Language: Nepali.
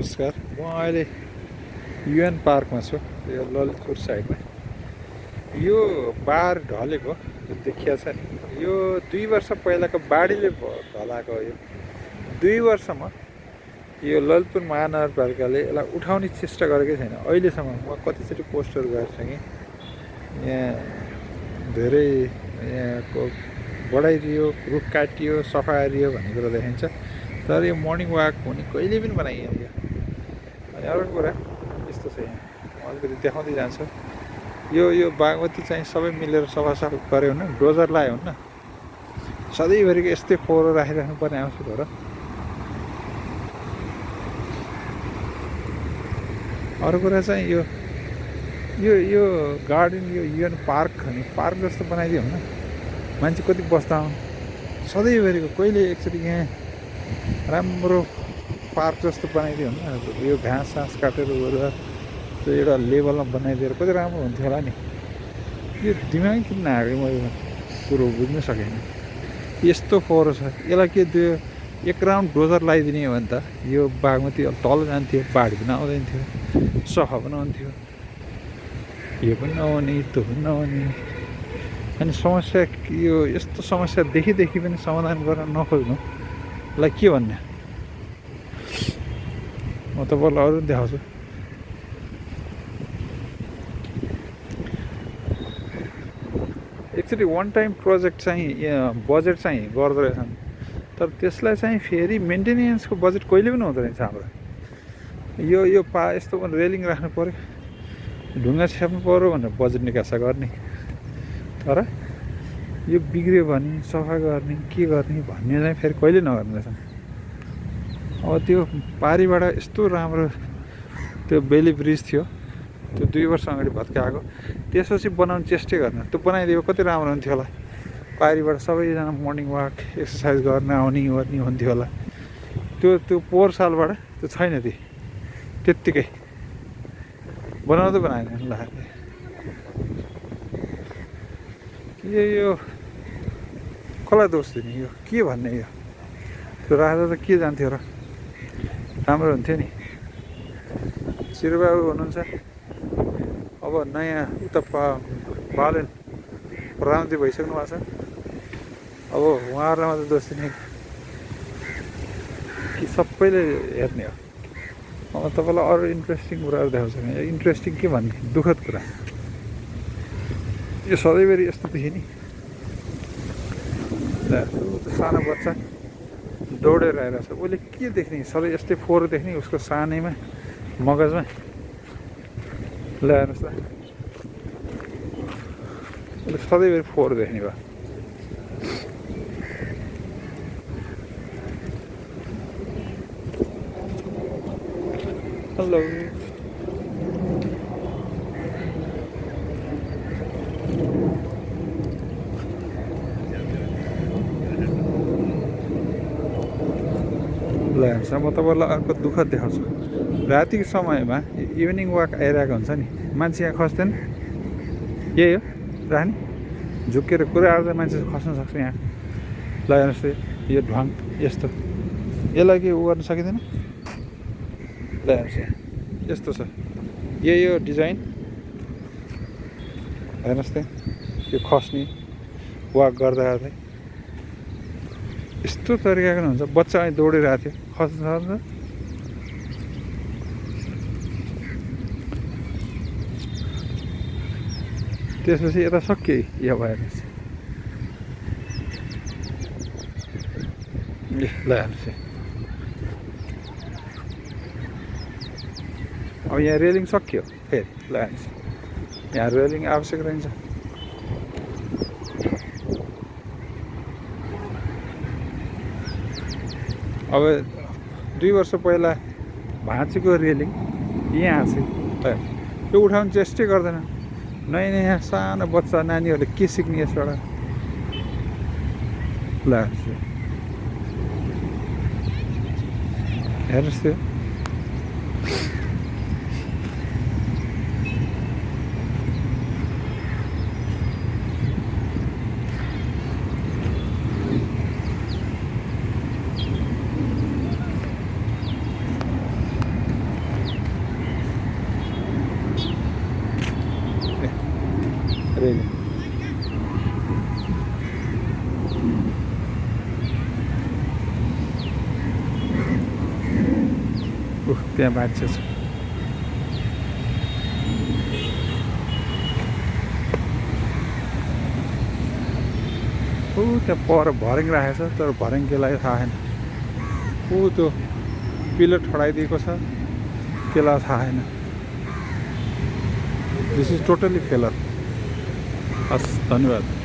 नमस्कार। म अहिले युएन पार्कमा छु, यो ललितपुर साइडमा। यो बार ढलेको जो देखिया छ नि, यो 2 वर्ष पहिलाको बाढीले ढलाएको हो। यो 2 वर्षमा यो ललितपुर महानगरपालिकाले यसलाई उठाउने चेष्टा गरेकै छैन अहिलेसम्म। म कतिचोटि पोस्टहरू गरेको छु कि यहाँ धेरै यहाँको बढाइदियो, रुख काटियो, सफा गरियो भन्ने कुरा देखिन्छ, तर यो मर्निङ वाक हुने कहिले पनि बनाइएन यो। अनि अर्को कुरा यस्तो छ, यहाँ म अलिकति देखाउँदै जान्छु। यो बागमती चाहिँ सबै मिलेर सफासफा गऱ्यो भने, डोजर लायो भने सधैँभरिको यस्तै फोहोर राखिराख्नु पर्ने आवश्यक हो र। अरू कुरा चाहिँ यो गार्डन, यो युएन पार्क नि पार्क जस्तो बनाइदियो भने मान्छे कति बस्दा आउनु। सधैँभरिको कहिले एकचोटि यहाँ राम्रो पार्क जस्तो बनाइदियो भने, यो घाँस सास काटेर गएर त्यो एउटा लेभलमा बनाइदिएर कति राम्रो हुन्थ्यो होला नि। यो दिमाग किन नआएको म यो कुरो बुझ्न सकेन। यस्तो फोहोर छ, यसलाई के त्यो एक राउन्ड डोजर लगाइदिने हो भने त यो बागमती तल जान्थ्यो, बाढी पनि आउँदैन थियो, सफा पनि हुन्थ्यो। यो पनि नहुने, त्यो पनि नहुने। अनि समस्या यो यस्तो समस्या देखि पनि समाधान गर्न नखोज्नुलाई के भन्ने। म तपाईँलाई अरू पनि देखाउँछु। एक्चुअली वान टाइम प्रोजेक्ट चाहिँ बजेट चाहिँ गर्दो रहेछन्, तर त्यसलाई चाहिँ फेरि मेन्टेनेन्सको बजेट कहिले पनि हुँदो रहेछ हाम्रो। यो यस्तो रेलिङ राख्नु पऱ्यो, ढुङ्गा छ्याप्नु पऱ्यो भनेर बजेट निकासा गर्ने, तर यो बिग्रियो भने सफा गर्ने के गर्ने भन्ने चाहिँ फेरि कहिले नगर्ने रहेछन्। अब त्यो पारीबाट यस्तो राम्रो त्यो बेली ब्रिज थियो, त्यो 2 वर्ष अगाडि भत्काएको, त्यसपछि बनाउने चेष्टै गर्न, त्यो बनाइदिएको कति राम्रो हुन्थ्यो होला। पारीबाट सबैजना मर्निङ वाक एक्सर्साइज गर्न आउने हुन्थ्यो होला। त्यो पोहोर सालबाट त्यो छैन, त्यत्तिकै बनाउँदै बनाएन ल। यो कसलाई दोष दिने, यो के भन्ने। यो त्यो राजा त के जान्थ्यो र, राम्रो हुन्थ्यो नि। चिरबाबु हुनुहुन्छ, अब नयाँ उता बालन प्रधानमन्त्री भइसक्नु भएको छ। अब उहाँहरूलाई मात्रै दोष दिने कि सबैले हेर्ने हो। अब तपाईँलाई अरू इन्ट्रेस्टिङ कुराहरू देखाउँछ नि। इन्ट्रेस्टिङ के भन्ने, दुःखद कुरा। यो सधैँभरि यस्तो देखियो नि, सानो बच्चा दौडेर आइरहेछ, उसले के देख्ने, सधैँ यस्तै फोहोर देख्ने उसको सानैमा मगजमा। ल हेर्नुहोस् त, उसले सधैँभरि फोहोर देख्ने भयो। हेलो, ल हेर्नुहोस्, म तपाईँलाई अर्को दुःख देखाउँछु। रातिको समयमा इभिनिङ वाक आइरहेको हुन्छ नि, मान्छे यहाँ खस्दैन। यही हो रानी, झुकेर कुरा आउँदा मान्छे खस्न सक्छ यहाँ। ल हेर्नुहोस् त, यो ढ्वाङ यस्तो, यसलाई के उ गर्न सकिँदैन। ल हेर्नुहोस् यहाँ यस्तो छ, यो डिजाइन हेर्नुहोस् त, यो खस्ने वाक गर्दा यस्तो तरिकाको हुन्छ। बच्चा अहिले दौडिरहेको थियो, खस्छ। त्यसपछि यता सकियो, यो भएर ल हेर्नुहोस्। अब यहाँ रेलिङ सकियो फेरि, ल हेर्नुहोस्, यहाँ रेलिङ आवश्यक रहन्छ। अब 2 वर्ष पहिला भाँचेको रेलिङ यहाँ छ, त्यो उठाउने चेष्टै गर्दैन। नयाँ सानो बच्चा नानीहरूले के सिक्ने यसबाट। ल हेर्नुहोस् त्यो, त्यहाँ मान्छे छ। त्यहाँ पर भर्याङ राखेको छ, तर भर्याङ केलाई थाहा छैन। त्यो पिलर ठडाइदिएको छ, केलाई थाहा छैन। This is totally failure. हस्, धन्यवाद।